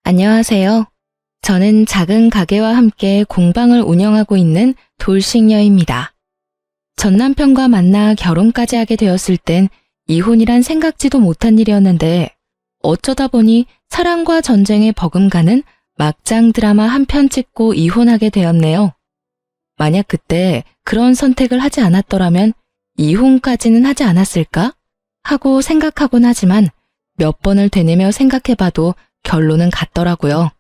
안녕하세요. 저는 작은 가게와 함께 공방을 운영하고 있는 돌싱녀입니다. 전 남편과 만나 결혼까지 하게 되었을 땐 이혼이란 생각지도 못한 일이었는데 어쩌다 보니 사랑과 전쟁에 버금가는 막장 드라마 한 편 찍고 이혼하게 되었네요. 만약 그때 그런 선택을 하지 않았더라면 이혼까지는 하지 않았을까? 하고 생각하곤 하지만 몇 번을 되뇌며 생각해봐도 결론은 같더라고요.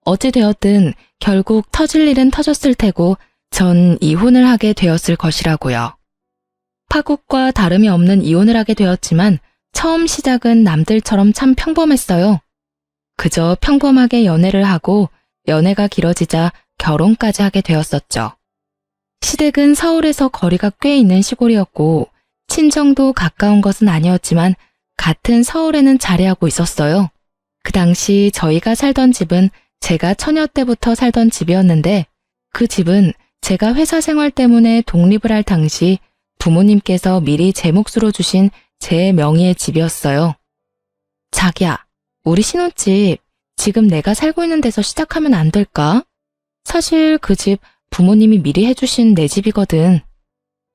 어찌되었든 결국 터질 일은 터졌을 테고 전 이혼을 하게 되었을 것이라고요. 파국과 다름이 없는 이혼을 하게 되었지만 처음 시작은 남들처럼 참 평범했어요. 그저 평범하게 연애를 하고 연애가 길어지자 결혼까지 하게 되었었죠. 시댁은 서울에서 거리가 꽤 있는 시골이었고 친정도 가까운 것은 아니었지만 같은 서울에는 자리하고 있었어요. 그 당시 저희가 살던 집은 제가 처녀 때부터 살던 집이었는데 그 집은 제가 회사 생활 때문에 독립을 할 당시 부모님께서 미리 제 몫으로 주신 제 명의의 집이었어요. 자기야, 우리 신혼집 지금 내가 살고 있는 데서 시작하면 안 될까? 사실 그 집 부모님이 미리 해주신 내 집이거든.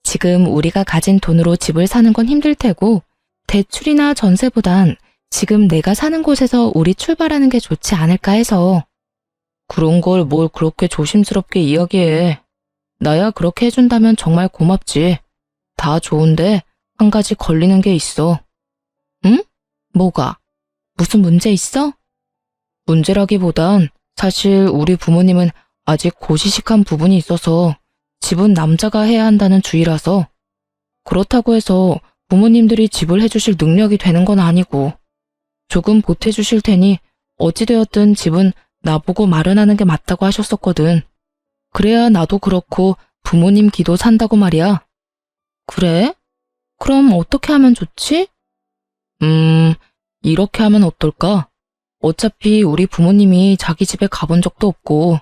지금 우리가 가진 돈으로 집을 사는 건 힘들 테고 대출이나 전세보단 지금 내가 사는 곳에서 우리 출발하는 게 좋지 않을까 해서. 그런 걸 뭘 그렇게 조심스럽게 이야기해. 나야 그렇게 해준다면 정말 고맙지. 다 좋은데 한 가지 걸리는 게 있어. 응? 뭐가? 무슨 문제 있어? 문제라기보단 사실 우리 부모님은 아직 고시식한 부분이 있어서 집은 남자가 해야 한다는 주의라서. 그렇다고 해서 부모님들이 집을 해주실 능력이 되는 건 아니고 조금 보태주실 테니 어찌되었든 집은 나보고 마련하는 게 맞다고 하셨었거든. 그래야 나도 그렇고 부모님 기도 산다고 말이야. 그래? 그럼 어떻게 하면 좋지? 이렇게 하면 어떨까? 어차피 우리 부모님이 자기 집에 가본 적도 없고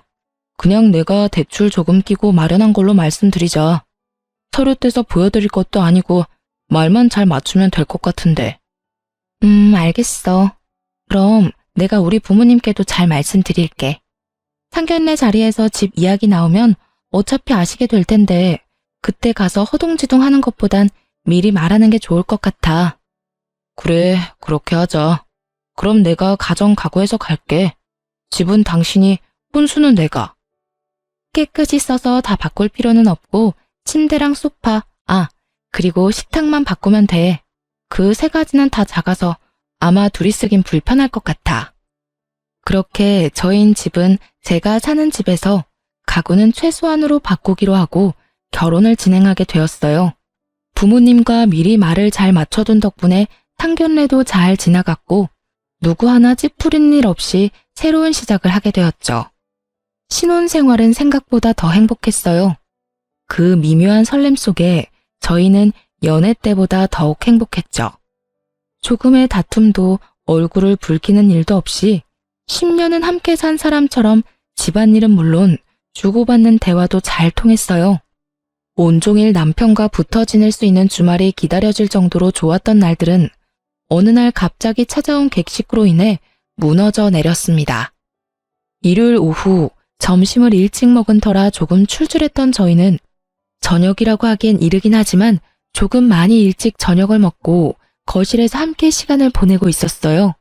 그냥 내가 대출 조금 끼고 마련한 걸로 말씀드리자. 서류 떼서 보여드릴 것도 아니고 말만 잘 맞추면 될 것 같은데. 알겠어. 그럼 내가 우리 부모님께도 잘 말씀드릴게. 상견례 자리에서 집 이야기 나오면 어차피 아시게 될 텐데 그때 가서 허둥지둥 하는 것보단 미리 말하는 게 좋을 것 같아. 그래, 그렇게 하자. 그럼 내가 가정 각오해서 갈게. 집은 당신이, 혼수는 내가. 깨끗이 써서 다 바꿀 필요는 없고 침대랑 소파, 그리고 식탁만 바꾸면 돼. 그 세 가지는 다 작아서 아마 둘이 쓰긴 불편할 것 같아. 그렇게 저희인 집은 제가 사는 집에서 가구는 최소한으로 바꾸기로 하고 결혼을 진행하게 되었어요. 부모님과 미리 말을 잘 맞춰둔 덕분에 상견례도 잘 지나갔고 누구 하나 찌푸린 일 없이 새로운 시작을 하게 되었죠. 신혼생활은 생각보다 더 행복했어요. 그 미묘한 설렘 속에 저희는 연애 때보다 더욱 행복했죠. 조금의 다툼도 얼굴을 붉히는 일도 없이 10년은 함께 산 사람처럼 집안일은 물론 주고받는 대화도 잘 통했어요. 온종일 남편과 붙어 지낼 수 있는 주말이 기다려질 정도로 좋았던 날들은 어느 날 갑자기 찾아온 객식으로 인해 무너져 내렸습니다. 일요일 오후 점심을 일찍 먹은 터라 조금 출출했던 저희는 저녁이라고 하기엔 이르긴 하지만 조금 많이 일찍 저녁을 먹고 거실에서 함께 시간을 보내고 있었어요.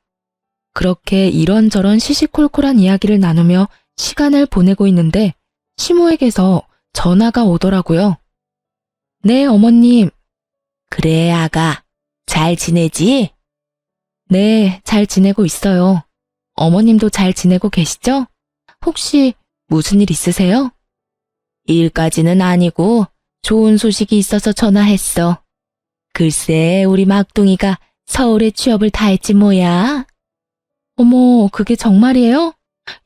그렇게 이런저런 시시콜콜한 이야기를 나누며 시간을 보내고 있는데 시모에게서 전화가 오더라고요. 네, 어머님. 그래, 아가. 잘 지내지? 네, 잘 지내고 있어요. 어머님도 잘 지내고 계시죠? 혹시 무슨 일 있으세요? 일까지는 아니고 좋은 소식이 있어서 전화했어. 글쎄, 우리 막둥이가 서울에 취업을 다 했지 뭐야. 어머, 그게 정말이에요?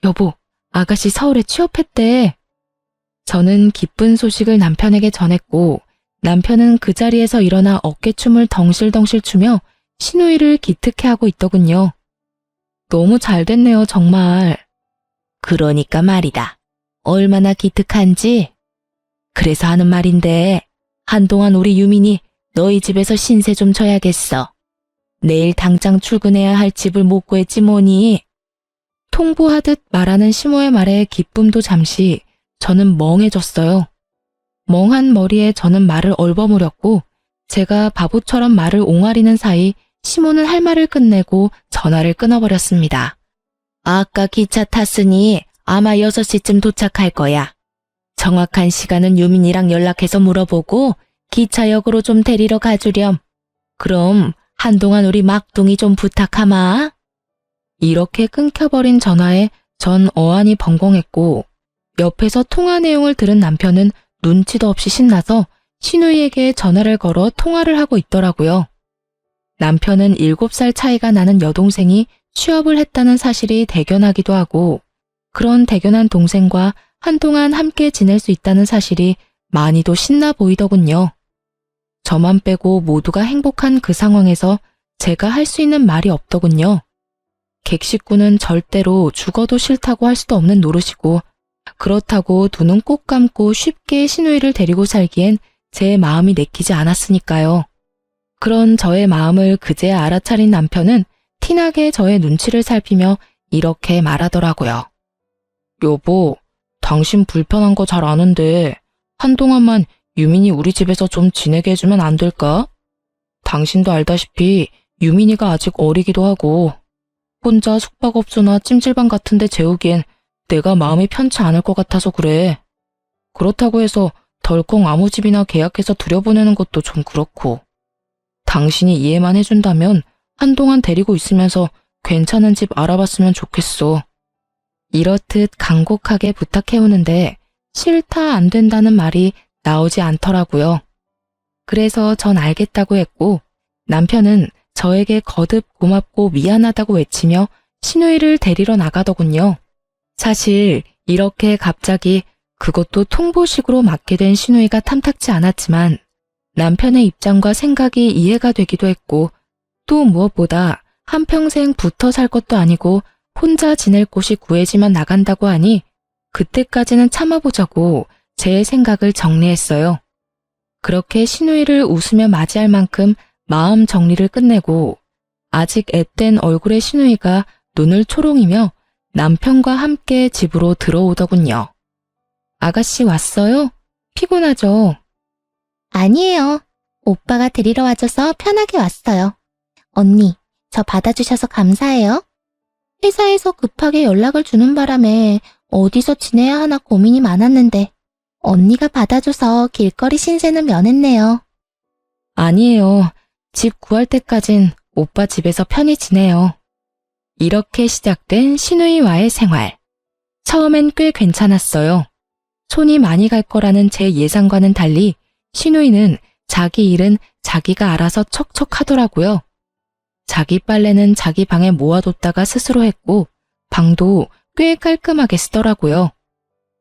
여보, 아가씨 서울에 취업했대. 저는 기쁜 소식을 남편에게 전했고 남편은 그 자리에서 일어나 어깨춤을 덩실덩실 추며 시누이를 기특해하고 있더군요. 너무 잘 됐네요, 정말. 그러니까 말이다. 얼마나 기특한지. 그래서 하는 말인데 한동안 우리 유민이 너희 집에서 신세 좀 져야겠어. 내일 당장 출근해야 할 집을 못 구했지 뭐니. 통보하듯 말하는 시모의 말에 기쁨도 잠시 저는 멍해졌어요. 멍한 머리에 저는 말을 얼버무렸고 제가 바보처럼 말을 옹알이는 사이 시모는 할 말을 끝내고 전화를 끊어버렸습니다. 아까 기차 탔으니 아마 6시쯤 도착할 거야. 정확한 시간은 유민이랑 연락해서 물어보고 기차역으로 좀 데리러 가주렴. 그럼 한동안 우리 막둥이 좀 부탁하마. 이렇게 끊겨버린 전화에 전 어안이 벙벙했고 옆에서 통화 내용을 들은 남편은 눈치도 없이 신나서 시누이에게 전화를 걸어 통화를 하고 있더라고요. 남편은 7살 차이가 나는 여동생이 취업을 했다는 사실이 대견하기도 하고 그런 대견한 동생과 한동안 함께 지낼 수 있다는 사실이 많이도 신나 보이더군요. 저만 빼고 모두가 행복한 그 상황에서 제가 할 수 있는 말이 없더군요. 객식구는 절대로 죽어도 싫다고 할 수도 없는 노릇이고 그렇다고 두 눈 꼭 감고 쉽게 시누이를 데리고 살기엔 제 마음이 내키지 않았으니까요. 그런 저의 마음을 그제야 알아차린 남편은 티나게 저의 눈치를 살피며 이렇게 말하더라고요. 여보, 당신 불편한 거 잘 아는데 한동안만 유민이 우리 집에서 좀 지내게 해주면 안 될까? 당신도 알다시피 유민이가 아직 어리기도 하고 혼자 숙박업소나 찜질방 같은 데 재우기엔 내가 마음이 편치 않을 것 같아서 그래. 그렇다고 해서 덜컹 아무 집이나 계약해서 들여보내는 것도 좀 그렇고. 당신이 이해만 해준다면 한동안 데리고 있으면서 괜찮은 집 알아봤으면 좋겠어. 이렇듯 간곡하게 부탁해오는데 싫다 안 된다는 말이 나오지 않더라고요. 그래서 전 알겠다고 했고 남편은 저에게 거듭 고맙고 미안하다고 외치며 시누이를 데리러 나가더군요. 사실 이렇게 갑자기 그것도 통보식으로 맡게 된 시누이가 탐탁지 않았지만 남편의 입장과 생각이 이해가 되기도 했고 또 무엇보다 한평생 붙어 살 것도 아니고 혼자 지낼 곳이 구해지면 나간다고 하니 그때까지는 참아보자고 제 생각을 정리했어요. 그렇게 시누이를 웃으며 맞이할 만큼 마음 정리를 끝내고 아직 앳된 얼굴의 시누이가 눈을 초롱이며 남편과 함께 집으로 들어오더군요. 아가씨 왔어요? 피곤하죠? 아니에요. 오빠가 데리러 와줘서 편하게 왔어요. 언니, 저 받아주셔서 감사해요. 회사에서 급하게 연락을 주는 바람에 어디서 지내야 하나 고민이 많았는데 언니가 받아줘서 길거리 신세는 면했네요. 아니에요. 집 구할 때까진 오빠 집에서 편히 지내요. 이렇게 시작된 시누이와의 생활. 처음엔 꽤 괜찮았어요. 손이 많이 갈 거라는 제 예상과는 달리 시누이는 자기 일은 자기가 알아서 척척 하더라고요. 자기 빨래는 자기 방에 모아뒀다가 스스로 했고 방도 꽤 깔끔하게 쓰더라고요.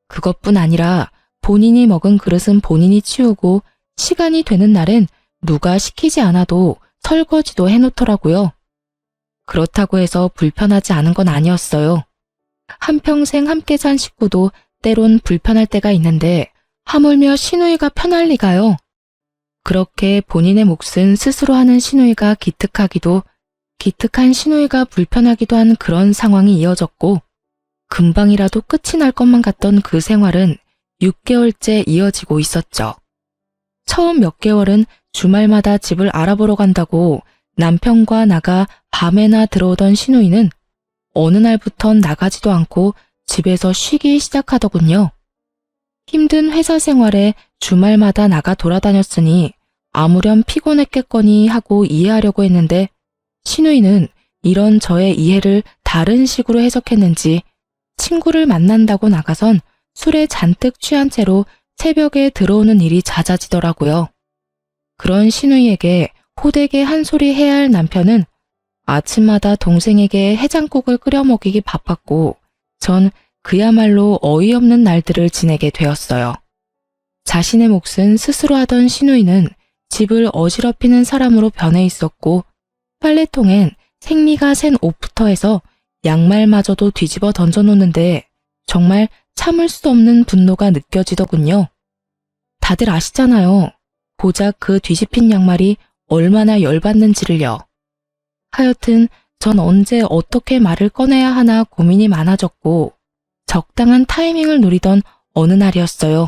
그것뿐 아니라 본인이 먹은 그릇은 본인이 치우고 시간이 되는 날엔 누가 시키지 않아도 설거지도 해놓더라고요. 그렇다고 해서 불편하지 않은 건 아니었어요. 한평생 함께 산 식구도 때론 불편할 때가 있는데 하물며 시누이가 편할 리가요. 그렇게 본인의 몫은 스스로 하는 시누이가 기특하기도 기특한 시누이가 불편하기도 한 그런 상황이 이어졌고 금방이라도 끝이 날 것만 같던 그 생활은 6개월째 이어지고 있었죠. 처음 몇 개월은 주말마다 집을 알아보러 간다고 남편과 나가 밤에나 들어오던 시누이는 어느 날부턴 나가지도 않고 집에서 쉬기 시작하더군요. 힘든 회사 생활에 주말마다 나가 돌아다녔으니 아무렴 피곤했겠거니 하고 이해하려고 했는데 시누이는 이런 저의 이해를 다른 식으로 해석했는지 친구를 만난다고 나가선 술에 잔뜩 취한 채로 새벽에 들어오는 일이 잦아지더라고요. 그런 시누이에게 호되게 한 소리 해야 할 남편은 아침마다 동생에게 해장국을 끓여 먹이기 바빴고 전 그야말로 어이없는 날들을 지내게 되었어요. 자신의 몫은 스스로 하던 시누이는 집을 어지럽히는 사람으로 변해 있었고 빨래통엔 생리가 샌 옷부터 해서 양말마저도 뒤집어 던져놓는데 정말 참을 수 없는 분노가 느껴지더군요. 다들 아시잖아요. 고작 그 뒤집힌 양말이 얼마나 열받는지를요. 하여튼 전 언제 어떻게 말을 꺼내야 하나 고민이 많아졌고 적당한 타이밍을 노리던 어느 날이었어요.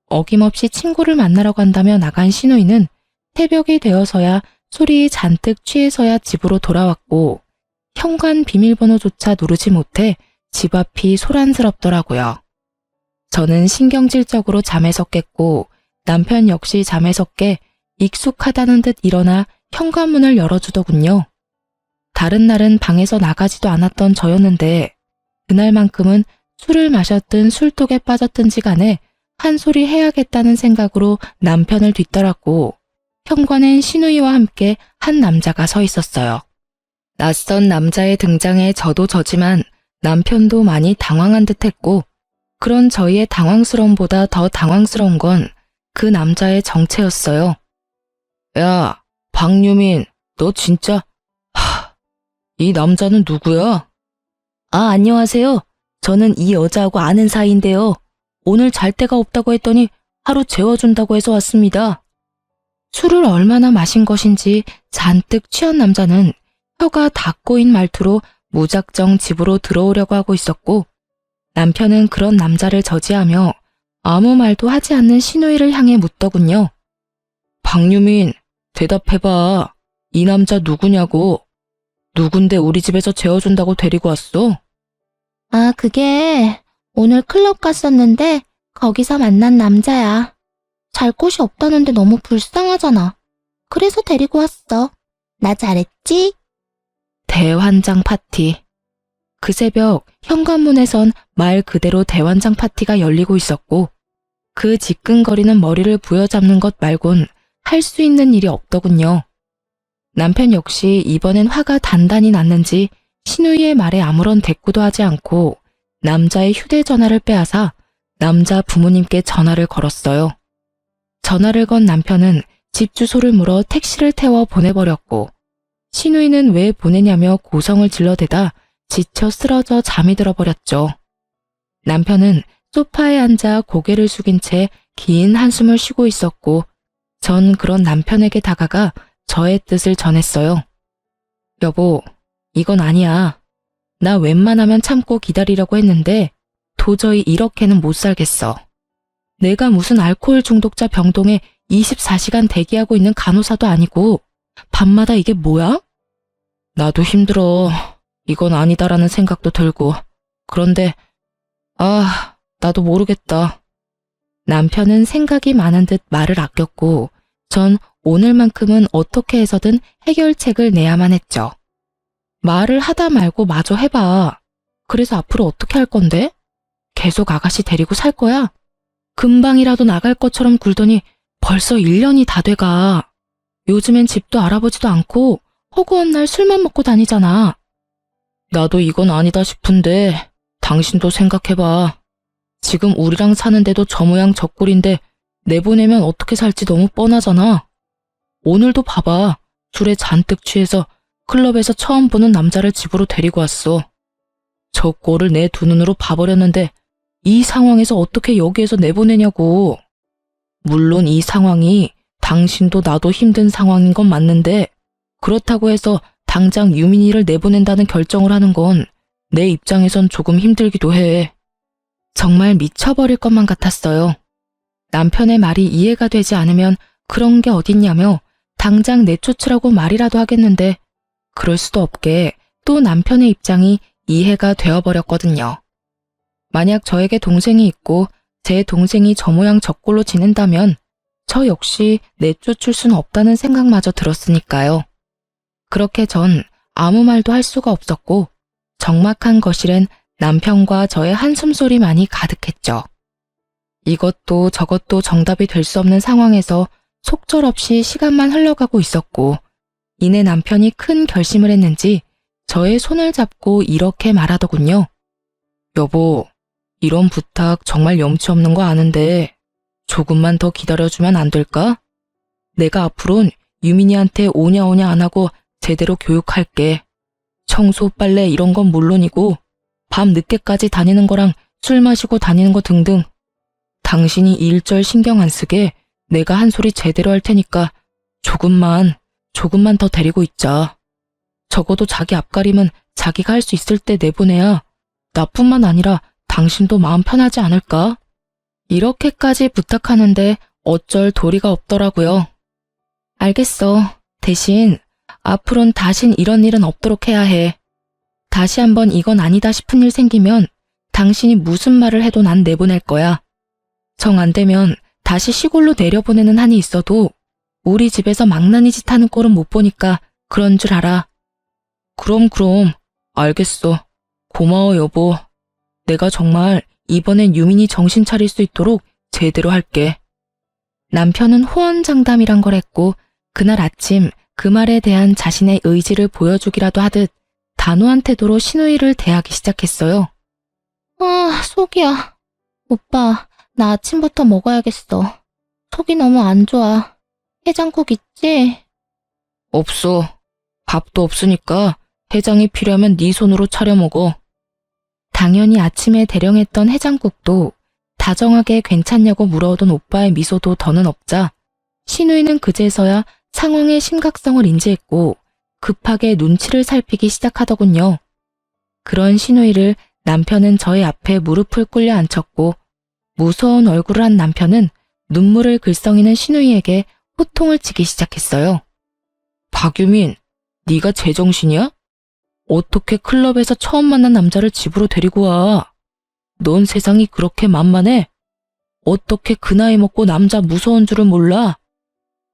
어김없이 친구를 만나러 간다며 나간 신우이는 새벽이 되어서야 술이 잔뜩 취해서야 집으로 돌아왔고 현관 비밀번호조차 누르지 못해 집 앞이 소란스럽더라고요. 저는 신경질적으로 잠에서 깼고 남편 역시 잠에서 깨 익숙하다는 듯 일어나 현관문을 열어주더군요. 다른 날은 방에서 나가지도 않았던 저였는데 그날만큼은 술을 마셨든 술독에 빠졌든지 간에 한 소리 해야겠다는 생각으로 남편을 뒤따랐고 현관엔 신우이와 함께 한 남자가 서 있었어요. 낯선 남자의 등장에 저도 저지만 남편도 많이 당황한 듯했고 그런 저희의 당황스러움보다 더 당황스러운 건 그 남자의 정체였어요. 야, 박유민, 너 진짜... 이 남자는 누구야? 아, 안녕하세요. 저는 이 여자하고 아는 사이인데요. 오늘 잘 데가 없다고 했더니 하루 재워준다고 해서 왔습니다. 술을 얼마나 마신 것인지 잔뜩 취한 남자는 혀가 다 꼬인 말투로 무작정 집으로 들어오려고 하고 있었고 남편은 그런 남자를 저지하며 아무 말도 하지 않는 신우이를 향해 묻더군요. 박유민, 대답해봐. 이 남자 누구냐고. 누군데 우리 집에서 재워준다고 데리고 왔어? 아, 그게 오늘 클럽 갔었는데 거기서 만난 남자야. 잘 곳이 없다는데 너무 불쌍하잖아. 그래서 데리고 왔어. 나 잘했지? 대환장 파티. 그 새벽 현관문에선 말 그대로 대환장 파티가 열리고 있었고 그 지끈거리는 머리를 부여잡는 것 말곤 할 수 있는 일이 없더군요. 남편 역시 이번엔 화가 단단히 났는지 신우이의 말에 아무런 대꾸도 하지 않고 남자의 휴대전화를 빼앗아 남자 부모님께 전화를 걸었어요. 전화를 건 남편은 집 주소를 물어 택시를 태워 보내버렸고 신우이는 왜 보내냐며 고성을 질러대다 지쳐 쓰러져 잠이 들어버렸죠. 남편은 소파에 앉아 고개를 숙인 채 긴 한숨을 쉬고 있었고 전 그런 남편에게 다가가 저의 뜻을 전했어요. 여보, 이건 아니야. 나 웬만하면 참고 기다리려고 했는데 도저히 이렇게는 못 살겠어. 내가 무슨 알코올 중독자 병동에 24시간 대기하고 있는 간호사도 아니고 밤마다 이게 뭐야? 나도 힘들어. 이건 아니다라는 생각도 들고. 그런데 나도 모르겠다. 남편은 생각이 많은 듯 말을 아꼈고 전 오늘만큼은 어떻게 해서든 해결책을 내야만 했죠. 말을 하다 말고 마저 해봐. 그래서 앞으로 어떻게 할 건데? 계속 아가씨 데리고 살 거야? 금방이라도 나갈 것처럼 굴더니 벌써 1년이 다 돼가. 요즘엔 집도 알아보지도 않고 허구한 날 술만 먹고 다니잖아. 나도 이건 아니다 싶은데 당신도 생각해봐. 지금 우리랑 사는데도 저 모양 저 꼴인데 내보내면 어떻게 살지 너무 뻔하잖아. 오늘도 봐봐. 술에 잔뜩 취해서 클럽에서 처음 보는 남자를 집으로 데리고 왔어. 저 꼴을 내 두 눈으로 봐버렸는데 이 상황에서 어떻게 여기에서 내보내냐고. 물론 이 상황이 당신도 나도 힘든 상황인 건 맞는데 그렇다고 해서 당장 유민이를 내보낸다는 결정을 하는 건 내 입장에선 조금 힘들기도 해. 정말 미쳐버릴 것만 같았어요. 남편의 말이 이해가 되지 않으면 그런 게 어딨냐며 당장 내쫓으라고 말이라도 하겠는데 그럴 수도 없게 또 남편의 입장이 이해가 되어버렸거든요. 만약 저에게 동생이 있고 제 동생이 저 모양 저 꼴로 지낸다면 저 역시 내쫓을 순 없다는 생각마저 들었으니까요. 그렇게 전 아무 말도 할 수가 없었고 적막한 거실엔 남편과 저의 한숨소리만이 가득했죠. 이것도 저것도 정답이 될 수 없는 상황에서 속절없이 시간만 흘러가고 있었고 이내 남편이 큰 결심을 했는지 저의 손을 잡고 이렇게 말하더군요. 여보, 이런 부탁 정말 염치 없는 거 아는데 조금만 더 기다려주면 안 될까? 내가 앞으론 유민이한테 오냐 오냐 안 하고 제대로 교육할게. 청소, 빨래 이런 건 물론이고 밤 늦게까지 다니는 거랑 술 마시고 다니는 거 등등. 당신이 일절 신경 안 쓰게 내가 한 소리 제대로 할 테니까 조금만 더 데리고 있자. 적어도 자기 앞가림은 자기가 할 수 있을 때 내보내야 나뿐만 아니라 당신도 마음 편하지 않을까? 이렇게까지 부탁하는데 어쩔 도리가 없더라고요. 알겠어. 대신 앞으론 다신 이런 일은 없도록 해야 해. 다시 한번 이건 아니다 싶은 일 생기면 당신이 무슨 말을 해도 난 내보낼 거야. 정 안 되면 다시 시골로 내려보내는 한이 있어도 우리 집에서 망나니 짓 하는 꼴은 못 보니까 그런 줄 알아. 그럼 알겠어. 고마워 여보. 내가 정말 이번엔 유민이 정신 차릴 수 있도록 제대로 할게. 남편은 호언장담이란 걸 했고 그날 아침 그 말에 대한 자신의 의지를 보여주기라도 하듯 단호한 태도로 신우이를 대하기 시작했어요. 아, 속이야. 오빠, 나 아침부터 먹어야겠어. 속이 너무 안 좋아. 해장국 있지? 없어. 밥도 없으니까 해장이 필요하면 네 손으로 차려 먹어. 당연히 아침에 대령했던 해장국도 다정하게 괜찮냐고 물어오던 오빠의 미소도 더는 없자 신우이는 그제서야 상황의 심각성을 인지했고 급하게 눈치를 살피기 시작하더군요. 그런 신우이를 남편은 저의 앞에 무릎을 꿇려 앉혔고 무서운 얼굴을 한 남편은 눈물을 글썽이는 신우이에게 호통을 치기 시작했어요. 박유민, 네가 제정신이야? 어떻게 클럽에서 처음 만난 남자를 집으로 데리고 와? 넌 세상이 그렇게 만만해? 어떻게 그 나이 먹고 남자 무서운 줄을 몰라?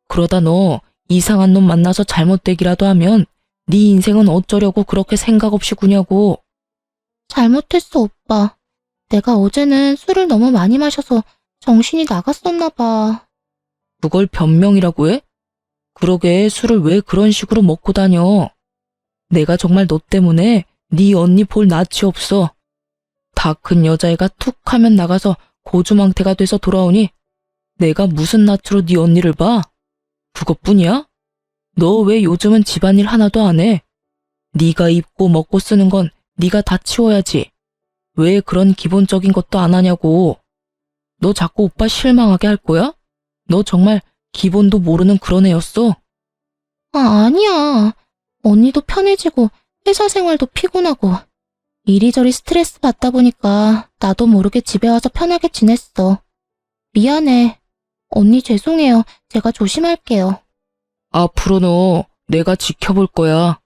그러다 너 이상한 놈 만나서 잘못되기라도 하면 네 인생은 어쩌려고 그렇게 생각 없이 구냐고. 잘못했어, 오빠. 내가 어제는 술을 너무 많이 마셔서 정신이 나갔었나 봐. 그걸 변명이라고 해? 그러게 술을 왜 그런 식으로 먹고 다녀? 내가 정말 너 때문에 네 언니 볼 낯이 없어. 다 큰 여자애가 툭 하면 나가서 고주망태가 돼서 돌아오니 내가 무슨 낯으로 네 언니를 봐? 그것뿐이야? 너 왜 요즘은 집안일 하나도 안 해? 네가 입고 먹고 쓰는 건 네가 다 치워야지. 왜 그런 기본적인 것도 안 하냐고. 너 자꾸 오빠 실망하게 할 거야? 너 정말 기본도 모르는 그런 애였어. 아, 아니야. 언니도 편해지고 회사 생활도 피곤하고 이리저리 스트레스 받다 보니까 나도 모르게 집에 와서 편하게 지냈어. 미안해. 언니 죄송해요. 제가 조심할게요. 앞으로 내가 지켜볼 거야.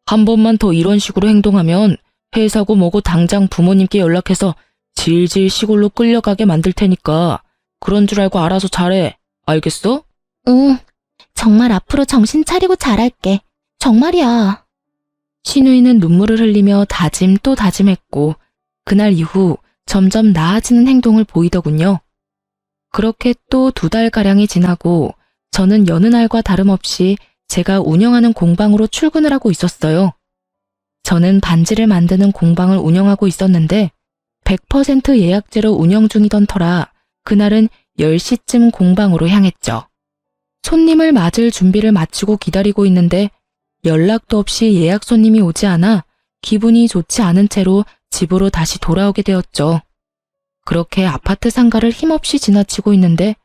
한 번만 더 이런 식으로 행동하면 회사고 뭐고 당장 부모님께 연락해서 질질 시골로 끌려가게 만들 테니까 그런 줄 알고 알아서 잘해. 알겠어? 응. 정말 앞으로 정신 차리고 잘할게. 정말이야. 신우이는 눈물을 흘리며 다짐 또 다짐했고 그날 이후 점점 나아지는 행동을 보이더군요. 그렇게 또 2달가량이 지나고 저는 여느 날과 다름없이 제가 운영하는 공방으로 출근을 하고 있었어요. 저는 반지를 만드는 공방을 운영하고 있었는데 100% 예약제로 운영 중이던 터라 그날은 10시쯤 공방으로 향했죠. 손님을 맞을 준비를 마치고 기다리고 있는데 연락도 없이 예약 손님이 오지 않아 기분이 좋지 않은 채로 집으로 다시 돌아오게 되었죠. 그렇게 아파트 상가를 힘없이 지나치고 있는데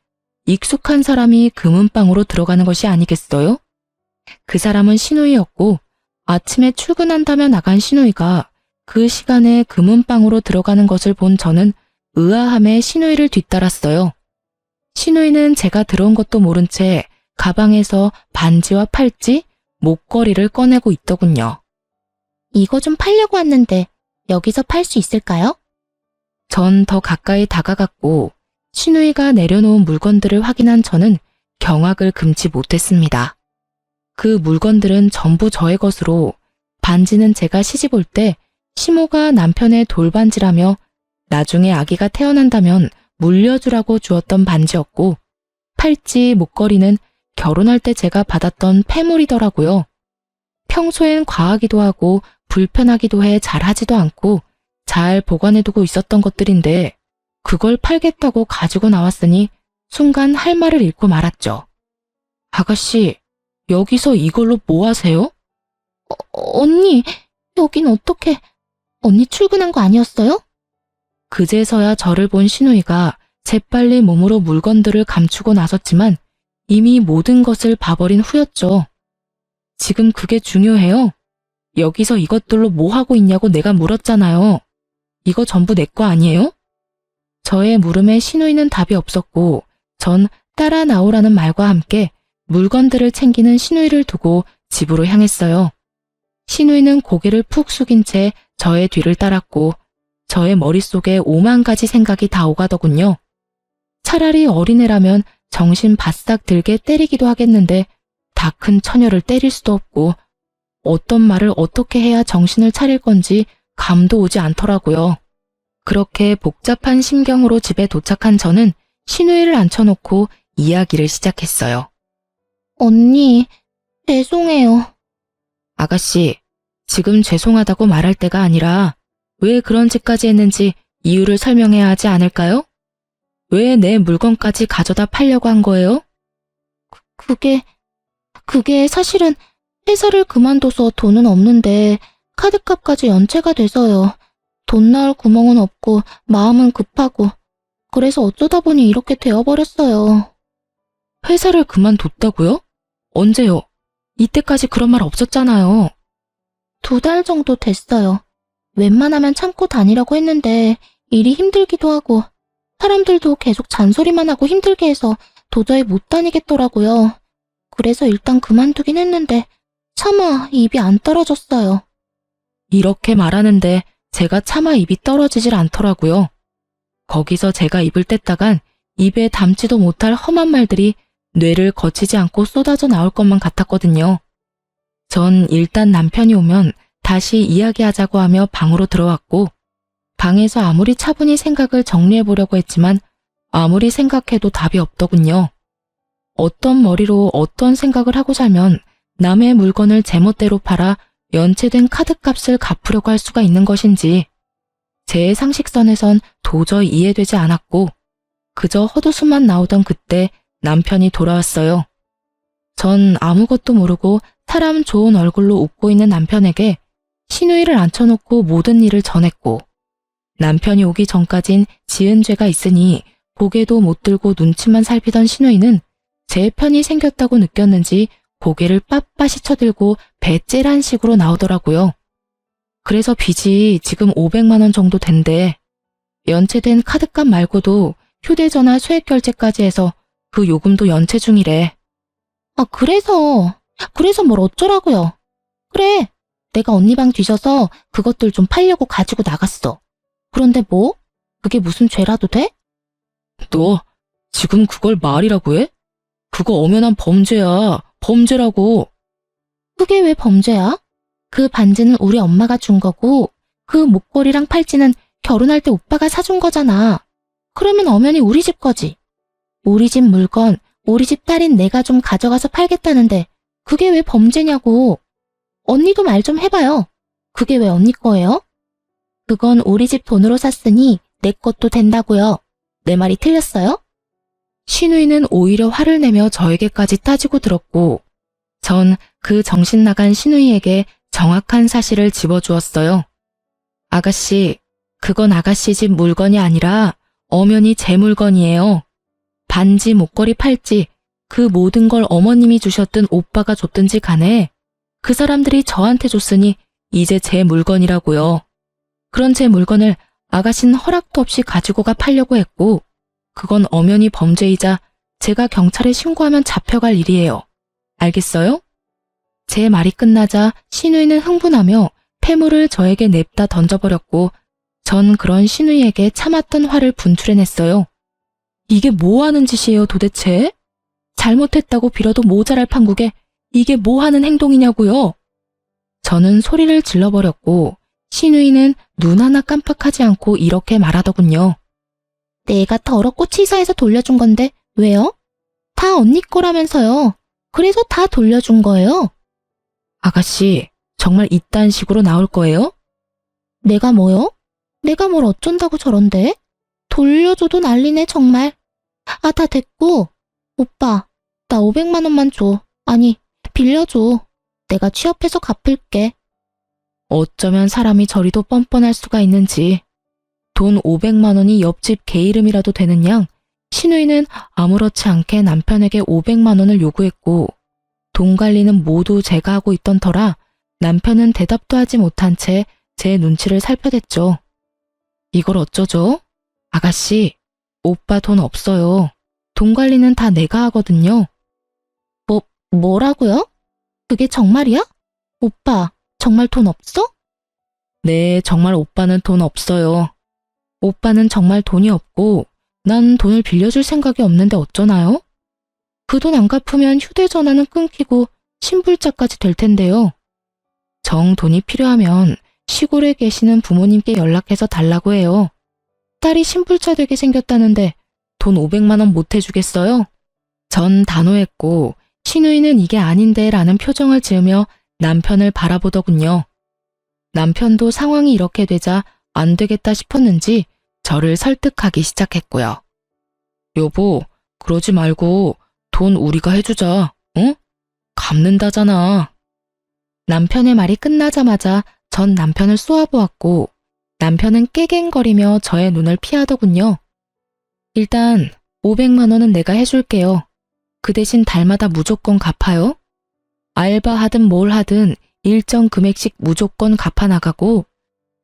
익숙한 사람이 금은방으로 들어가는 것이 아니겠어요? 그 사람은 신우이였고 아침에 출근한다며 나간 신우이가 그 시간에 금은방으로 들어가는 것을 본 저는 의아함에 신우이를 뒤따랐어요. 신우이는 제가 들어온 것도 모른 채 가방에서 반지와 팔찌, 목걸이를 꺼내고 있더군요. 이거 좀 팔려고 왔는데 여기서 팔 수 있을까요? 전 더 가까이 다가갔고 신우이가 내려놓은 물건들을 확인한 저는 경악을 금치 못했습니다. 그 물건들은 전부 저의 것으로 반지는 제가 시집 올 때 시모가 남편의 돌반지라며 나중에 아기가 태어난다면 물려주라고 주었던 반지였고 팔찌, 목걸이는 결혼할 때 제가 받았던 폐물이더라고요. 평소엔 과하기도 하고 불편하기도 해 잘하지도 않고 잘 보관해두고 있었던 것들인데 그걸 팔겠다고 가지고 나왔으니 순간 할 말을 잃고 말았죠. 아가씨, 여기서 이걸로 뭐 하세요? 언니, 여긴 어떻게... 언니 출근한 거 아니었어요? 그제서야 저를 본 신우이가 재빨리 몸으로 물건들을 감추고 나섰지만 이미 모든 것을 봐버린 후였죠. 지금 그게 중요해요. 여기서 이것들로 뭐 하고 있냐고 내가 물었잖아요. 이거 전부 내 거 아니에요? 저의 물음에 신우이는 답이 없었고 전 따라 나오라는 말과 함께 물건들을 챙기는 신우이를 두고 집으로 향했어요. 신우이는 고개를 푹 숙인 채 저의 뒤를 따랐고 저의 머릿속에 5만 가지 생각이 다 오가더군요. 차라리 어린애라면 정신 바싹 들게 때리기도 하겠는데 다 큰 처녀를 때릴 수도 없고 어떤 말을 어떻게 해야 정신을 차릴 건지 감도 오지 않더라고요. 그렇게 복잡한 심경으로 집에 도착한 저는 신우이를 앉혀놓고 이야기를 시작했어요. 언니, 죄송해요. 아가씨, 지금 죄송하다고 말할 때가 아니라 왜 그런 짓까지 했는지 이유를 설명해야 하지 않을까요? 왜 내 물건까지 가져다 팔려고 한 거예요? 그게 사실은 회사를 그만둬서 돈은 없는데 카드값까지 연체가 돼서요. 돈 나올 구멍은 없고 마음은 급하고 그래서 어쩌다 보니 이렇게 되어버렸어요. 회사를 그만뒀다고요? 언제요? 이때까지 그런 말 없었잖아요. 2달 정도 됐어요. 웬만하면 참고 다니려고 했는데 일이 힘들기도 하고 사람들도 계속 잔소리만 하고 힘들게 해서 도저히 못 다니겠더라고요. 그래서 일단 그만두긴 했는데 차마 입이 안 떨어졌어요. 이렇게 말하는데 제가 차마 입이 떨어지질 않더라고요. 거기서 제가 입을 뗐다간 입에 담지도 못할 험한 말들이 뇌를 거치지 않고 쏟아져 나올 것만 같았거든요. 전 일단 남편이 오면 다시 이야기하자고 하며 방으로 들어왔고 방에서 아무리 차분히 생각을 정리해보려고 했지만 아무리 생각해도 답이 없더군요. 어떤 머리로 어떤 생각을 하고 살면 남의 물건을 제멋대로 팔아 연체된 카드값을 갚으려고 할 수가 있는 것인지 제 상식선에선 도저히 이해되지 않았고 그저 헛웃음만 나오던 그때 남편이 돌아왔어요. 전 아무것도 모르고 사람 좋은 얼굴로 웃고 있는 남편에게 신우이를 앉혀놓고 모든 일을 전했고 남편이 오기 전까진 지은 죄가 있으니 고개도 못 들고 눈치만 살피던 신우이는 제 편이 생겼다고 느꼈는지 고개를 빳빳이 쳐들고 배째란 식으로 나오더라고요. 그래서 빚이 지금 500만 원 정도 된대. 연체된 카드값 말고도 휴대전화 소액결제까지 해서 그 요금도 연체 중이래. 그래서 뭘 어쩌라고요. 그래, 내가 언니 방 뒤져서 그것들 좀 팔려고 가지고 나갔어. 그런데 뭐? 그게 무슨 죄라도 돼? 너 지금 그걸 말이라고 해? 그거 엄연한 범죄야. 범죄라고. 그게 왜 범죄야? 그 반지는 우리 엄마가 준 거고 그 목걸이랑 팔찌는 결혼할 때 오빠가 사준 거잖아. 그러면 엄연히 우리 집 거지. 우리 집 물건, 우리 집 딸인 내가 좀 가져가서 팔겠다는데 그게 왜 범죄냐고. 언니도 말 좀 해봐요. 그게 왜 언니 거예요? 그건 우리 집 돈으로 샀으니 내 것도 된다고요. 내 말이 틀렸어요? 신우이는 오히려 화를 내며 저에게까지 따지고 들었고 전 그 정신 나간 신우이에게 정확한 사실을 집어주었어요. 아가씨, 그건 아가씨 집 물건이 아니라 엄연히 제 물건이에요. 반지, 목걸이, 팔찌, 그 모든 걸 어머님이 주셨든 오빠가 줬든지 간에 그 사람들이 저한테 줬으니 이제 제 물건이라고요. 그런 제 물건을 아가씨는 허락도 없이 가지고 가 팔려고 했고 그건 엄연히 범죄이자 제가 경찰에 신고하면 잡혀갈 일이에요. 알겠어요? 제 말이 끝나자 신우이는 흥분하며 폐물을 저에게 냅다 던져버렸고 전 그런 신우이에게 참았던 화를 분출해냈어요. 이게 뭐 하는 짓이에요 도대체? 잘못했다고 빌어도 모자랄 판국에 이게 뭐 하는 행동이냐고요? 저는 소리를 질러버렸고 신우이는 눈 하나 깜빡하지 않고 이렇게 말하더군요. 내가 더럽고 치사해서 돌려준 건데 왜요? 다 언니 거라면서요. 그래서 다 돌려준 거예요. 아가씨, 정말 이딴 식으로 나올 거예요? 내가 뭐요? 내가 뭘 어쩐다고 저런데? 돌려줘도 난리네 정말. 다 됐고. 오빠, 나 500만 원만 줘. 아니, 빌려줘. 내가 취업해서 갚을게. 어쩌면 사람이 저리도 뻔뻔할 수가 있는지. 돈 500만 원이 옆집 개 이름이라도 되는 양 신우이는 아무렇지 않게 남편에게 500만 원을 요구했고 돈 관리는 모두 제가 하고 있던 터라 남편은 대답도 하지 못한 채 제 눈치를 살펴댔죠. 이걸 어쩌죠? 아가씨, 오빠 돈 없어요. 돈 관리는 다 내가 하거든요. 뭐라고요? 그게 정말이야? 오빠, 정말 돈 없어? 네, 정말 오빠는 돈 없어요. 오빠는 정말 돈이 없고 난 돈을 빌려줄 생각이 없는데 어쩌나요? 그 돈 안 갚으면 휴대전화는 끊기고 신불자까지 될 텐데요. 정 돈이 필요하면 시골에 계시는 부모님께 연락해서 달라고 해요. 딸이 신불자 되게 생겼다는데 돈 500만 원 못 해주겠어요? 전 단호했고 신우이는 이게 아닌데 라는 표정을 지으며 남편을 바라보더군요. 남편도 상황이 이렇게 되자 안 되겠다 싶었는지 저를 설득하기 시작했고요. 여보, 그러지 말고 돈 우리가 해주자, 응? 갚는다잖아. 남편의 말이 끝나자마자 전 남편을 쏘아보았고 남편은 깨갱거리며 저의 눈을 피하더군요. 일단 500만 원은 내가 해줄게요. 그 대신 달마다 무조건 갚아요. 알바하든 뭘 하든 일정 금액씩 무조건 갚아나가고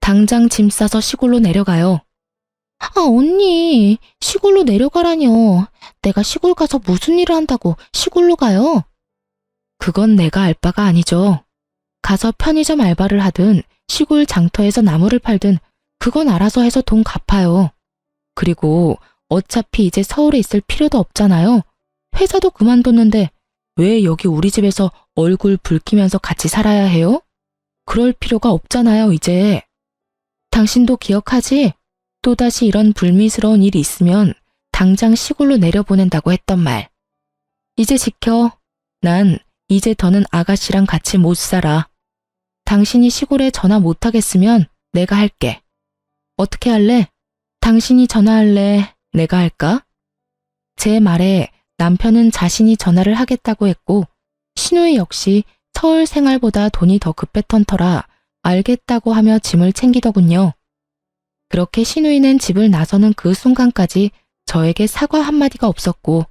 당장 짐 싸서 시골로 내려가요. 언니, 시골로 내려가라뇨. 내가 시골 가서 무슨 일을 한다고 시골로 가요? 그건 내가 알 바가 아니죠. 가서 편의점 알바를 하든 시골 장터에서 나무를 팔든 그건 알아서 해서 돈 갚아요. 그리고 어차피 이제 서울에 있을 필요도 없잖아요. 회사도 그만뒀는데 왜 여기 우리 집에서 얼굴 붉히면서 같이 살아야 해요? 그럴 필요가 없잖아요, 이제. 당신도 기억하지? 또다시 이런 불미스러운 일이 있으면 당장 시골로 내려보낸다고 했던 말. 이제 지켜. 난 이제 더는 아가씨랑 같이 못 살아. 당신이 시골에 전화 못하겠으면 내가 할게. 어떻게 할래? 당신이 전화할래? 내가 할까? 제 말에 남편은 자신이 전화를 하겠다고 했고 신우이 역시 서울 생활보다 돈이 더 급했던 터라 알겠다고 하며 짐을 챙기더군요. 그렇게 신우이는 집을 나서는 그 순간까지 저에게 사과 한마디가 없었고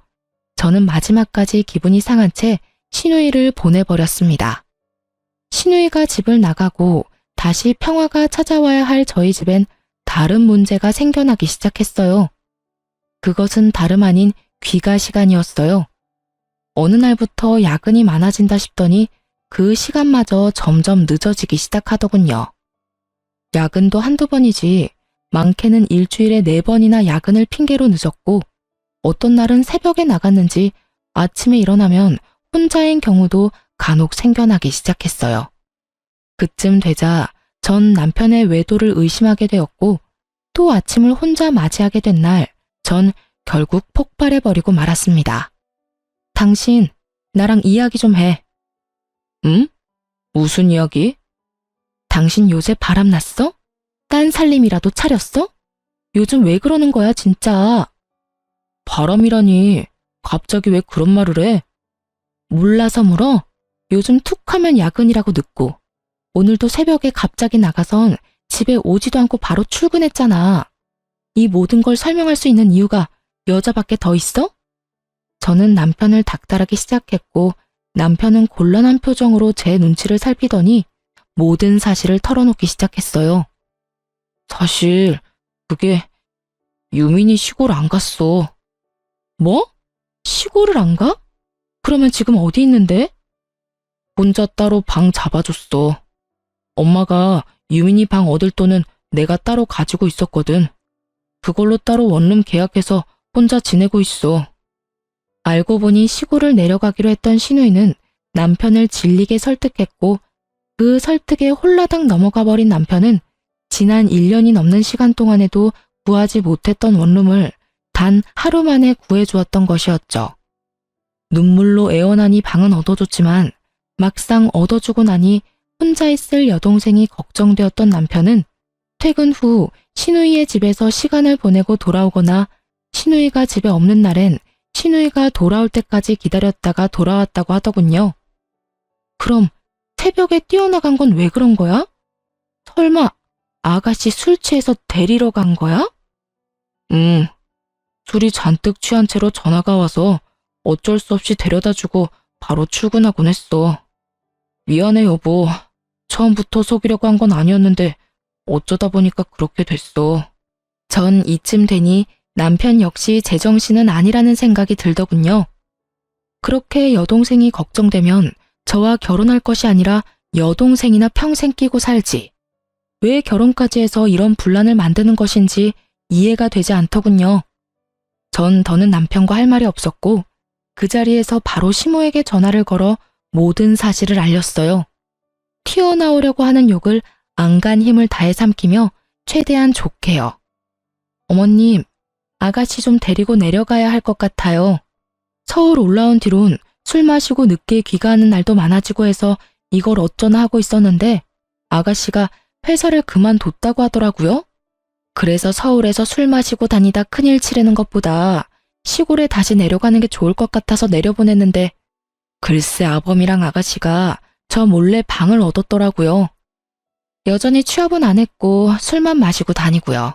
저는 마지막까지 기분이 상한 채 신우이를 보내버렸습니다. 신우이가 집을 나가고 다시 평화가 찾아와야 할 저희 집엔 다른 문제가 생겨나기 시작했어요. 그것은 다름 아닌 귀가 시간이었어요. 어느 날부터 야근이 많아진다 싶더니 그 시간마저 점점 늦어지기 시작하더군요. 야근도 한두 번이지 많게는 일주일에 4번이나 야근을 핑계로 늦었고 어떤 날은 새벽에 나갔는지 아침에 일어나면 혼자인 경우도 간혹 생겨나기 시작했어요. 그쯤 되자 전 남편의 외도를 의심하게 되었고 또 아침을 혼자 맞이하게 된 날 전 결국 폭발해버리고 말았습니다. 당신, 나랑 이야기 좀 해. 응? 무슨 이야기? 당신 요새 바람났어? 딴 살림이라도 차렸어? 요즘 왜 그러는 거야, 진짜? 바람이라니, 갑자기 왜 그런 말을 해? 몰라서 물어? 요즘 툭 하면 야근이라고 늦고, 오늘도 새벽에 갑자기 나가선 집에 오지도 않고 바로 출근했잖아. 이 모든 걸 설명할 수 있는 이유가 여자밖에 더 있어? 저는 남편을 닥달하기 시작했고 남편은 곤란한 표정으로 제 눈치를 살피더니 모든 사실을 털어놓기 시작했어요. 사실 그게 유민이 시골 안 갔어. 뭐? 시골을 안 가? 그러면 지금 어디 있는데? 혼자 따로 방 잡아줬어. 엄마가 유민이 방 얻을 돈은 내가 따로 가지고 있었거든. 그걸로 따로 원룸 계약해서 혼자 지내고 있어. 알고 보니 시골을 내려가기로 했던 신우이는 남편을 질리게 설득했고 그 설득에 홀라당 넘어가 버린 남편은 지난 1년이 넘는 시간 동안에도 구하지 못했던 원룸을 단 하루 만에 구해주었던 것이었죠. 눈물로 애원하니 방은 얻어줬지만 막상 얻어주고 나니 혼자 있을 여동생이 걱정되었던 남편은 퇴근 후 신우이의 집에서 시간을 보내고 돌아오거나 신우이가 집에 없는 날엔 신우이가 돌아올 때까지 기다렸다가 돌아왔다고 하더군요. 그럼 새벽에 뛰어나간 건 왜 그런 거야? 설마 아가씨 술 취해서 데리러 간 거야? 술이 잔뜩 취한 채로 전화가 와서 어쩔 수 없이 데려다주고 바로 출근하곤 했어. 미안해 여보. 처음부터 속이려고 한 건 아니었는데 어쩌다 보니까 그렇게 됐어. 전 이쯤 되니 남편 역시 제정신은 아니라는 생각이 들더군요. 그렇게 여동생이 걱정되면 저와 결혼할 것이 아니라 여동생이나 평생 끼고 살지. 왜 결혼까지 해서 이런 분란을 만드는 것인지 이해가 되지 않더군요. 전 더는 남편과 할 말이 없었고 그 자리에서 바로 시모에게 전화를 걸어 모든 사실을 알렸어요. 튀어나오려고 하는 욕을 안간 힘을 다해 삼키며 최대한 좋게요. 어머님, 아가씨 좀 데리고 내려가야 할 것 같아요. 서울 올라온 뒤론 술 마시고 늦게 귀가하는 날도 많아지고 해서 이걸 어쩌나 하고 있었는데 아가씨가 회사를 그만뒀다고 하더라고요. 그래서 서울에서 술 마시고 다니다 큰일 치르는 것보다 시골에 다시 내려가는 게 좋을 것 같아서 내려보냈는데 글쎄 아범이랑 아가씨가 저 몰래 방을 얻었더라고요. 여전히 취업은 안 했고 술만 마시고 다니고요.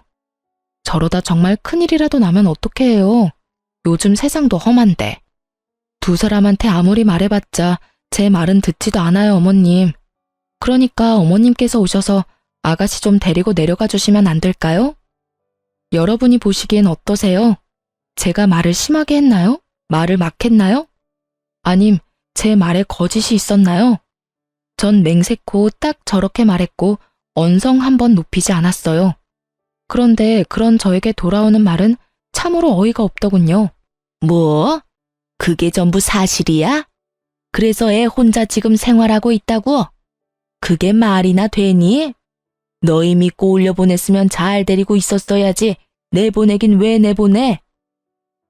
저러다 정말 큰일이라도 나면 어떡해 해요. 요즘 세상도 험한데. 두 사람한테 아무리 말해봤자 제 말은 듣지도 않아요, 어머님. 그러니까 어머님께서 오셔서 아가씨 좀 데리고 내려가 주시면 안 될까요? 여러분이 보시기엔 어떠세요? 제가 말을 심하게 했나요? 말을 막 했나요? 아님 제 말에 거짓이 있었나요? 전 맹세코 딱 저렇게 말했고 언성 한 번 높이지 않았어요. 그런데 그런 저에게 돌아오는 말은 참으로 어이가 없더군요. 뭐? 그게 전부 사실이야? 그래서 애 혼자 지금 생활하고 있다고? 그게 말이나 되니? 너희 믿고 올려보냈으면 잘 데리고 있었어야지. 내보내긴 왜 내보내?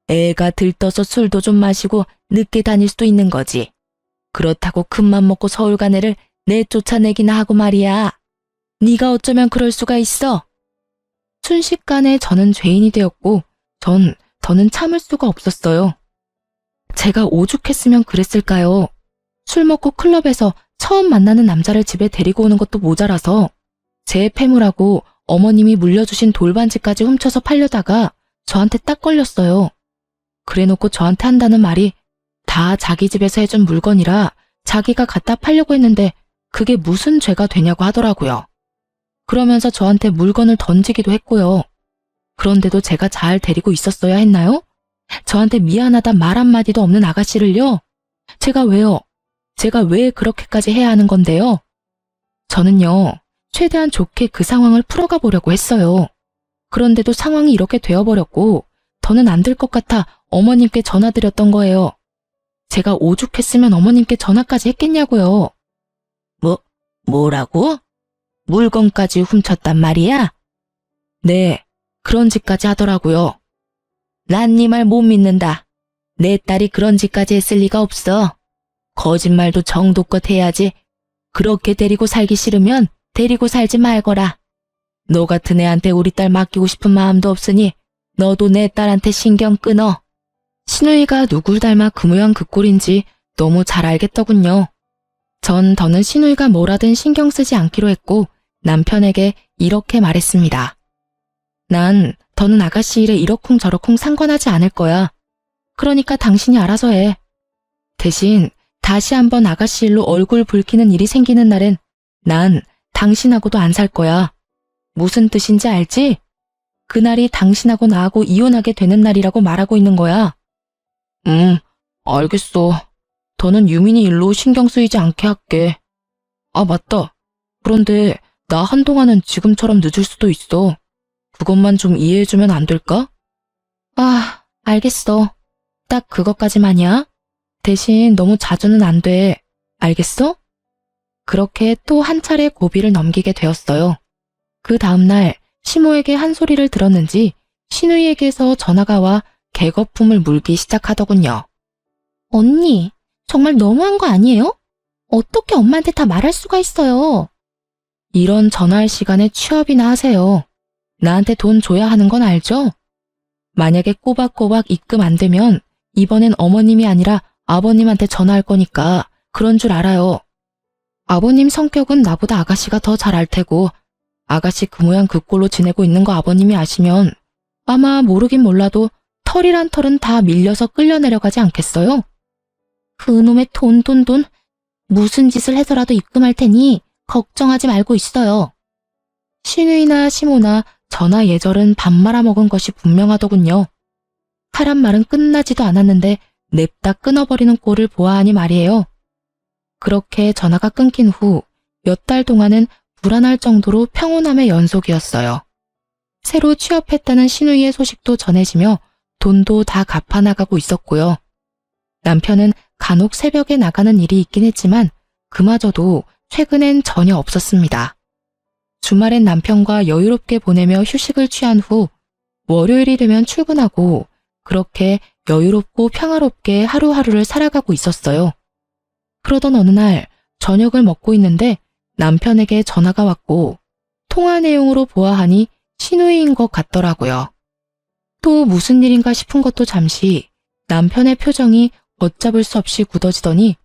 애가 들떠서 술도 좀 마시고 늦게 다닐 수도 있는 거지. 그렇다고 큰맘 먹고 서울 간 애를 내쫓아내기나 하고 말이야. 네가 어쩌면 그럴 수가 있어. 순식간에 저는 죄인이 되었고 더는 참을 수가 없었어요. 제가 오죽했으면 그랬을까요? 술 먹고 클럽에서 처음 만나는 남자를 집에 데리고 오는 것도 모자라서 제 패물하고 어머님이 물려주신 돌반지까지 훔쳐서 팔려다가 저한테 딱 걸렸어요. 그래놓고 저한테 한다는 말이 다 자기 집에서 해준 물건이라 자기가 갖다 팔려고 했는데 그게 무슨 죄가 되냐고 하더라고요. 그러면서 저한테 물건을 던지기도 했고요. 그런데도 제가 잘 데리고 있었어야 했나요? 저한테 미안하다 말 한마디도 없는 아가씨를요? 제가 왜요? 제가 왜 그렇게까지 해야 하는 건데요? 저는요, 최대한 좋게 그 상황을 풀어가 보려고 했어요. 그런데도 상황이 이렇게 되어버렸고 더는 안 될 것 같아 어머님께 전화드렸던 거예요. 제가 오죽했으면 어머님께 전화까지 했겠냐고요. 뭐라고? 물건까지 훔쳤단 말이야? 네, 그런 짓까지 하더라고요. 난 네 말 못 믿는다. 내 딸이 그런 짓까지 했을 리가 없어. 거짓말도 정도껏 해야지. 그렇게 데리고 살기 싫으면 데리고 살지 말거라. 너 같은 애한테 우리 딸 맡기고 싶은 마음도 없으니 너도 내 딸한테 신경 끊어. 신우이가 누굴 닮아 그 모양 그 꼴인지 너무 잘 알겠더군요. 전 더는 신우이가 뭐라든 신경 쓰지 않기로 했고 남편에게 이렇게 말했습니다. 난 더는 아가씨 일에 이러쿵저러쿵 상관하지 않을 거야. 그러니까 당신이 알아서 해. 대신 다시 한번 아가씨 일로 얼굴 붉히는 일이 생기는 날엔 난 당신하고도 안 살 거야. 무슨 뜻인지 알지? 그날이 당신하고 나하고 이혼하게 되는 날이라고 말하고 있는 거야. 알겠어. 더는 유민이 일로 신경 쓰이지 않게 할게. 아, 맞다. 그런데 나 한동안은 지금처럼 늦을 수도 있어. 그것만 좀 이해해주면 안 될까? 아, 알겠어. 딱 그것까지만이야. 대신 너무 자주는 안 돼. 알겠어? 그렇게 또 한 차례 고비를 넘기게 되었어요. 그 다음날 시모에게 한 소리를 들었는지 신우이에게서 전화가 와 개거품을 물기 시작하더군요. 언니, 정말 너무한 거 아니에요? 어떻게 엄마한테 다 말할 수가 있어요? 이런 전화할 시간에 취업이나 하세요. 나한테 돈 줘야 하는 건 알죠? 만약에 꼬박꼬박 입금 안 되면 이번엔 어머님이 아니라 아버님한테 전화할 거니까 그런 줄 알아요. 아버님 성격은 나보다 아가씨가 더 잘 알 테고 아가씨 그 모양 그 꼴로 지내고 있는 거 아버님이 아시면 아마 모르긴 몰라도 털이란 털은 다 밀려서 끌려내려가지 않겠어요? 그놈의 돈. 무슨 짓을 해서라도 입금할 테니 걱정하지 말고 있어요. 신우이나 시모나 저나 예절은 밥 말아먹은 것이 분명하더군요. 사람 말은 끝나지도 않았는데 냅다 끊어버리는 꼴을 보아하니 말이에요. 그렇게 전화가 끊긴 후 몇 달 동안은 불안할 정도로 평온함의 연속이었어요. 새로 취업했다는 신우이의 소식도 전해지며 돈도 다 갚아나가고 있었고요. 남편은 간혹 새벽에 나가는 일이 있긴 했지만 그마저도 최근엔 전혀 없었습니다. 주말엔 남편과 여유롭게 보내며 휴식을 취한 후 월요일이 되면 출근하고 그렇게 여유롭고 평화롭게 하루하루를 살아가고 있었어요. 그러던 어느 날 저녁을 먹고 있는데 남편에게 전화가 왔고 통화 내용으로 보아하니 신우이인 것 같더라고요. 또 무슨 일인가 싶은 것도 잠시 남편의 표정이 걷잡을 수 없이 굳어지더니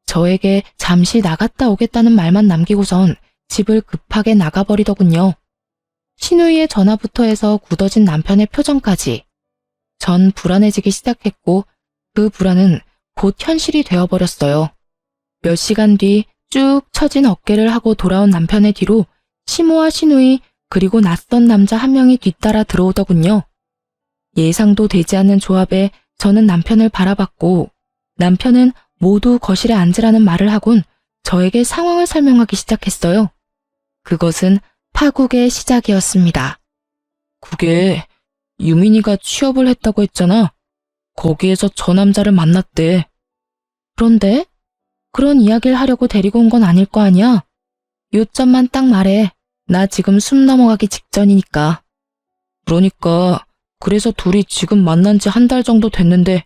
저에게 잠시 나갔다 오겠다는 말만 남기고선 집을 급하게 나가버리더군요. 신우이의 전화부터 해서 굳어진 남편의 표정까지. 전 불안해지기 시작했고 그 불안은 곧 현실이 되어버렸어요. 몇 시간 뒤 쭉 처진 어깨를 하고 돌아온 남편의 뒤로 시모와 신우이 그리고 낯선 남자 한 명이 뒤따라 들어오더군요. 예상도 되지 않는 조합에 저는 남편을 바라봤고 남편은 모두 거실에 앉으라는 말을 하곤 저에게 상황을 설명하기 시작했어요. 그것은 파국의 시작이었습니다. 그게 유민이가 취업을 했다고 했잖아. 거기에서 저 남자를 만났대. 그런데 그런 이야기를 하려고 데리고 온 건 아닐 거 아니야? 요점만 딱 말해. 나 지금 숨 넘어가기 직전이니까. 그러니까 그래서 둘이 지금 만난 지 한 달 정도 됐는데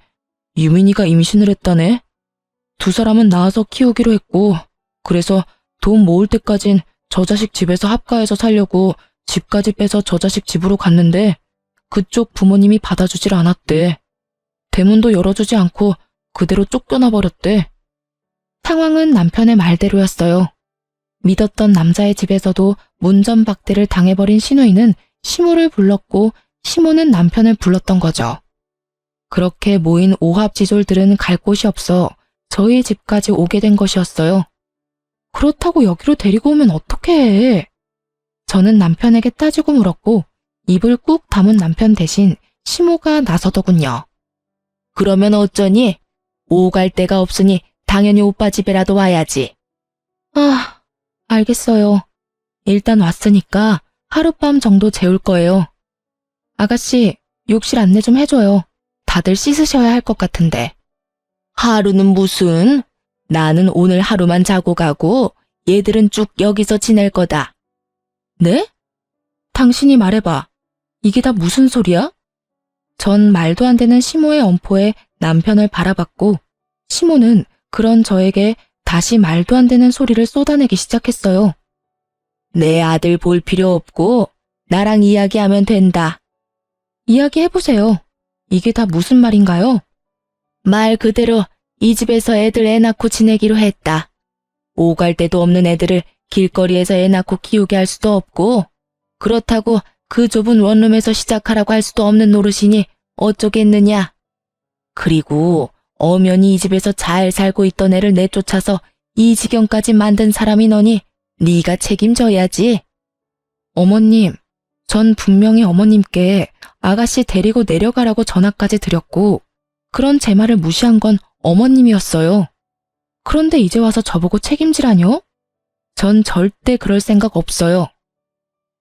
유민이가 임신을 했다네. 두 사람은 낳아서 키우기로 했고 그래서 돈 모을 때까진 저 자식 집에서 합가해서 살려고 집까지 빼서 저 자식 집으로 갔는데 그쪽 부모님이 받아주질 않았대. 대문도 열어주지 않고 그대로 쫓겨나 버렸대. 상황은 남편의 말대로였어요. 믿었던 남자의 집에서도 문전박대를 당해버린 신우이는 시모를 불렀고 시모는 남편을 불렀던 거죠. 그렇게 모인 오합지졸들은 갈 곳이 없어 저희 집까지 오게 된 것이었어요. 그렇다고 여기로 데리고 오면 어떻게 해? 저는 남편에게 따지고 물었고 입을 꾹 다문 남편 대신 시모가 나서더군요. 그러면 어쩌니? 오갈 데가 없으니 당연히 오빠 집에라도 와야지. 아, 알겠어요. 일단 왔으니까 하룻밤 정도 재울 거예요. 아가씨, 욕실 안내 좀 해줘요. 다들 씻으셔야 할 것 같은데. 하루는 무슨? 나는 오늘 하루만 자고 가고 얘들은 쭉 여기서 지낼 거다. 네? 당신이 말해봐. 이게 다 무슨 소리야? 전 말도 안 되는 시모의 엄포에 남편을 바라봤고 시모는 그런 저에게 다시 말도 안 되는 소리를 쏟아내기 시작했어요. 내 아들 볼 필요 없고 나랑 이야기하면 된다. 이야기해보세요. 이게 다 무슨 말인가요? 말 그대로 이 집에서 애들 애 낳고 지내기로 했다. 오갈 데도 없는 애들을 길거리에서 애 낳고 키우게 할 수도 없고 그렇다고 그 좁은 원룸에서 시작하라고 할 수도 없는 노릇이니 어쩌겠느냐. 그리고 엄연히 이 집에서 잘 살고 있던 애를 내쫓아서 이 지경까지 만든 사람이 너니 네가 책임져야지. 어머님, 전 분명히 어머님께 아가씨 데리고 내려가라고 전화까지 드렸고 그런 제 말을 무시한 건 어머님이었어요. 그런데 이제 와서 저보고 책임지라뇨? 전 절대 그럴 생각 없어요.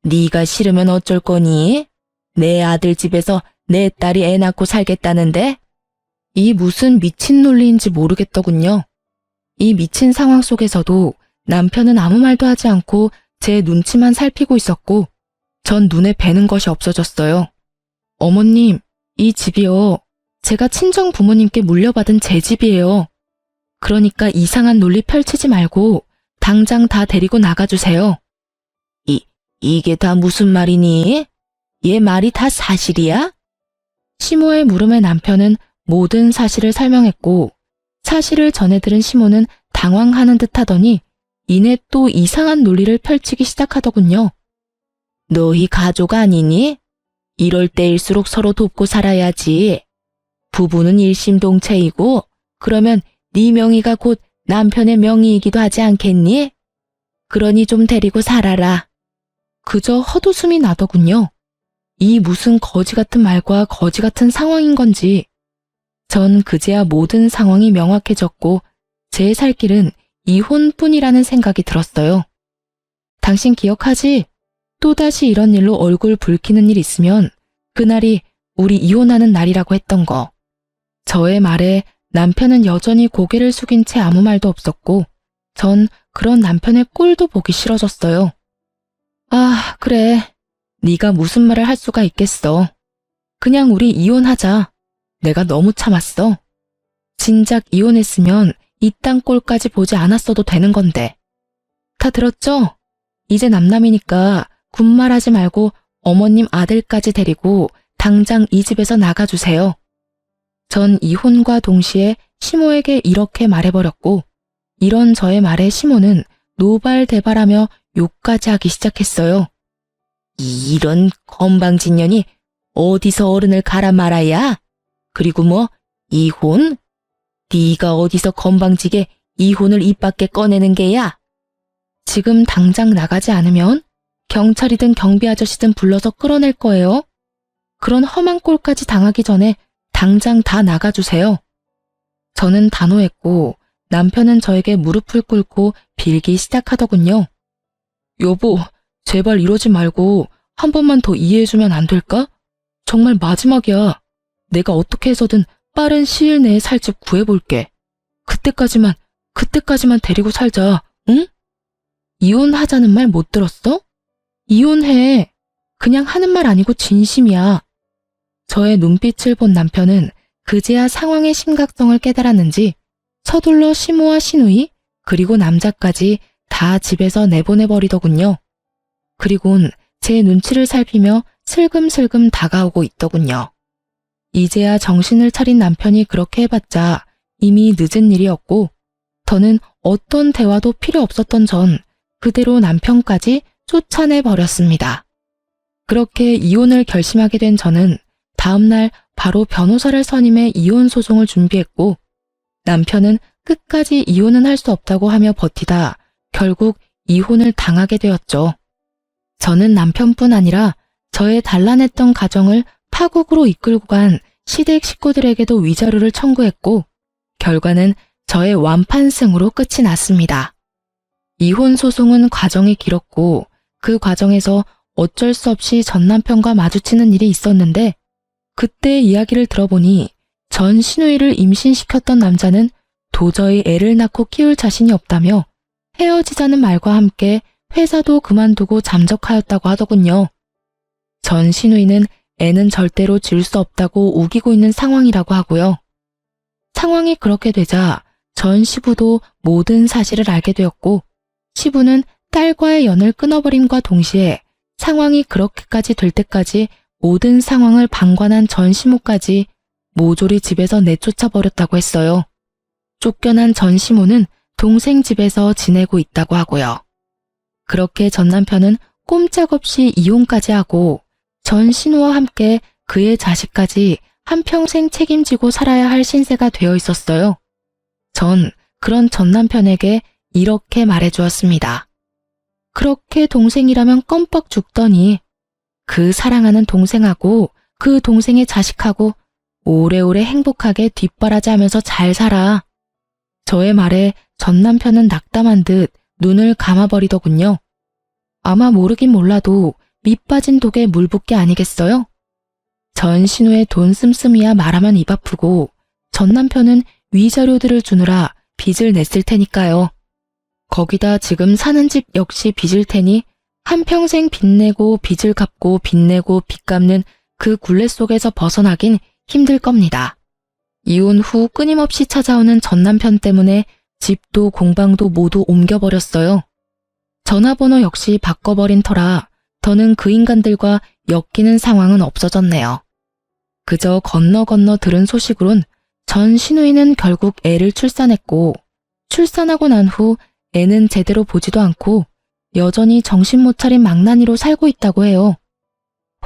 네가 싫으면 어쩔 거니? 내 아들 집에서 내 딸이 애 낳고 살겠다는데? 이 무슨 미친 논리인지 모르겠더군요. 이 미친 상황 속에서도 남편은 아무 말도 하지 않고 제 눈치만 살피고 있었고 전 눈에 뵈는 것이 없어졌어요. 어머님, 이 집이요. 제가 친정 부모님께 물려받은 제 집이에요. 그러니까 이상한 논리 펼치지 말고 당장 다 데리고 나가주세요. 이게 다 무슨 말이니? 얘 말이 다 사실이야? 시모의 물음에 남편은 모든 사실을 설명했고 사실을 전해들은 시모는 당황하는 듯 하더니 이내 또 이상한 논리를 펼치기 시작하더군요. 너희 가족 아니니? 이럴 때일수록 서로 돕고 살아야지. 부부는 일심동체이고 그러면 네 명의가 곧 남편의 명의이기도 하지 않겠니? 그러니 좀 데리고 살아라. 그저 헛웃음이 나더군요. 이 무슨 거지 같은 말과 거지 같은 상황인 건지. 전 그제야 모든 상황이 명확해졌고 제 살 길은 이혼뿐이라는 생각이 들었어요. 당신 기억하지? 또다시 이런 일로 얼굴 붉히는 일 있으면 그날이 우리 이혼하는 날이라고 했던 거. 저의 말에 남편은 여전히 고개를 숙인 채 아무 말도 없었고 전 그런 남편의 꼴도 보기 싫어졌어요. 아, 그래. 네가 무슨 말을 할 수가 있겠어. 그냥 우리 이혼하자. 내가 너무 참았어. 진작 이혼했으면 이 땅 꼴까지 보지 않았어도 되는 건데. 다 들었죠? 이제 남남이니까 군말하지 말고 어머님 아들까지 데리고 당장 이 집에서 나가주세요. 전 이혼과 동시에 시모에게 이렇게 말해버렸고 이런 저의 말에 시모는 노발대발하며 욕까지 하기 시작했어요. 이런 건방진년이 어디서 어른을 갈아 말아야? 그리고 뭐 이혼? 네가 어디서 건방지게 이혼을 입 밖에 꺼내는 게야? 지금 당장 나가지 않으면 경찰이든 경비 아저씨든 불러서 끌어낼 거예요. 그런 험한 꼴까지 당하기 전에 당장 다 나가주세요. 저는 단호했고 남편은 저에게 무릎을 꿇고 빌기 시작하더군요. 여보, 제발 이러지 말고 한 번만 더 이해해주면 안 될까? 정말 마지막이야. 내가 어떻게 해서든 빠른 시일 내에 살 집 구해볼게. 그때까지만 데리고 살자, 응? 이혼하자는 말 못 들었어? 이혼해. 그냥 하는 말 아니고 진심이야. 저의 눈빛을 본 남편은 그제야 상황의 심각성을 깨달았는지 서둘러 시모와 시누이 그리고 남자까지 다 집에서 내보내버리더군요. 그리곤 제 눈치를 살피며 슬금슬금 다가오고 있더군요. 이제야 정신을 차린 남편이 그렇게 해봤자 이미 늦은 일이었고 더는 어떤 대화도 필요 없었던 전 그대로 남편까지 쫓아내버렸습니다. 그렇게 이혼을 결심하게 된 저는 다음날 바로 변호사를 선임해 이혼 소송을 준비했고 남편은 끝까지 이혼은 할 수 없다고 하며 버티다 결국 이혼을 당하게 되었죠. 저는 남편뿐 아니라 저의 단란했던 가정을 파국으로 이끌고 간 시댁 식구들에게도 위자료를 청구했고 결과는 저의 완판승으로 끝이 났습니다. 이혼 소송은 과정이 길었고 그 과정에서 어쩔 수 없이 전 남편과 마주치는 일이 있었는데 그때 이야기를 들어보니 전 시누이를 임신시켰던 남자는 도저히 애를 낳고 키울 자신이 없다며 헤어지자는 말과 함께 회사도 그만두고 잠적하였다고 하더군요. 전 시누이는 애는 절대로 질 수 없다고 우기고 있는 상황이라고 하고요. 상황이 그렇게 되자 전 시부도 모든 사실을 알게 되었고 시부는 딸과의 연을 끊어버림과 동시에 상황이 그렇게까지 될 때까지 모든 상황을 방관한 전 시모까지 모조리 집에서 내쫓아 버렸다고 했어요. 쫓겨난 전 시모는 동생 집에서 지내고 있다고 하고요. 그렇게 전 남편은 꼼짝없이 이혼까지 하고 전 신우와 함께 그의 자식까지 한평생 책임지고 살아야 할 신세가 되어 있었어요. 전 그런 전 남편에게 이렇게 말해주었습니다. 그렇게 동생이라면 껌뻑 죽더니 그 사랑하는 동생하고 그 동생의 자식하고 오래오래 행복하게 뒷바라지하면서 잘 살아. 저의 말에 전 남편은 낙담한 듯 눈을 감아버리더군요. 아마 모르긴 몰라도 밑 빠진 독에 물 붓기 아니겠어요? 전 신우의 돈 씀씀이야 말하면 입 아프고 전 남편은 위자료들을 주느라 빚을 냈을 테니까요. 거기다 지금 사는 집 역시 빚일 테니 한평생 빚내고 빚을 갚고 빚내고 빚 갚는 그 굴레 속에서 벗어나긴 힘들 겁니다. 이혼 후 끊임없이 찾아오는 전 남편 때문에 집도 공방도 모두 옮겨버렸어요. 전화번호 역시 바꿔버린 터라 더는 그 인간들과 엮이는 상황은 없어졌네요. 그저 건너 들은 소식으론 전 시누이는 결국 애를 출산했고 출산하고 난 후 애는 제대로 보지도 않고 여전히 정신 못 차린 망나니로 살고 있다고 해요.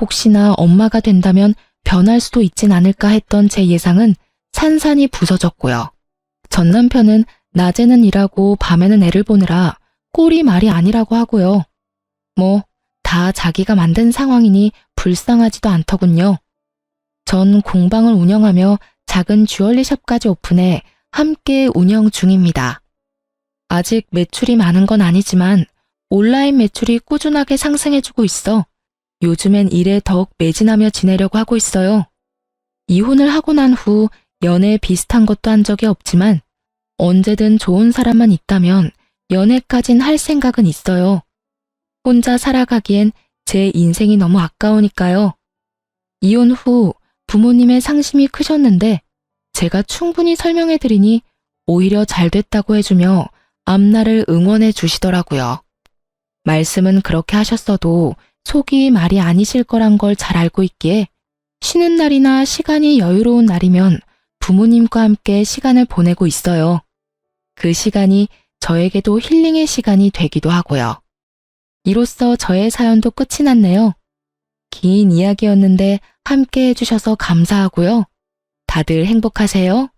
혹시나 엄마가 된다면 변할 수도 있진 않을까 했던 제 예상은 산산이 부서졌고요. 전 남편은 낮에는 일하고 밤에는 애를 보느라 꼴이 말이 아니라고 하고요. 뭐, 다 자기가 만든 상황이니 불쌍하지도 않더군요. 전 공방을 운영하며 작은 주얼리샵까지 오픈해 함께 운영 중입니다. 아직 매출이 많은 건 아니지만 온라인 매출이 꾸준하게 상승해주고 있어 요즘엔 일에 더욱 매진하며 지내려고 하고 있어요. 이혼을 하고 난 후 연애 비슷한 것도 한 적이 없지만 언제든 좋은 사람만 있다면 연애까진 할 생각은 있어요. 혼자 살아가기엔 제 인생이 너무 아까우니까요. 이혼 후 부모님의 상심이 크셨는데 제가 충분히 설명해드리니 오히려 잘 됐다고 해주며 앞날을 응원해 주시더라고요. 말씀은 그렇게 하셨어도 속이 말이 아니실 거란 걸 잘 알고 있기에 쉬는 날이나 시간이 여유로운 날이면 부모님과 함께 시간을 보내고 있어요. 그 시간이 저에게도 힐링의 시간이 되기도 하고요. 이로써 저의 사연도 끝이 났네요. 긴 이야기였는데 함께 해주셔서 감사하고요. 다들 행복하세요.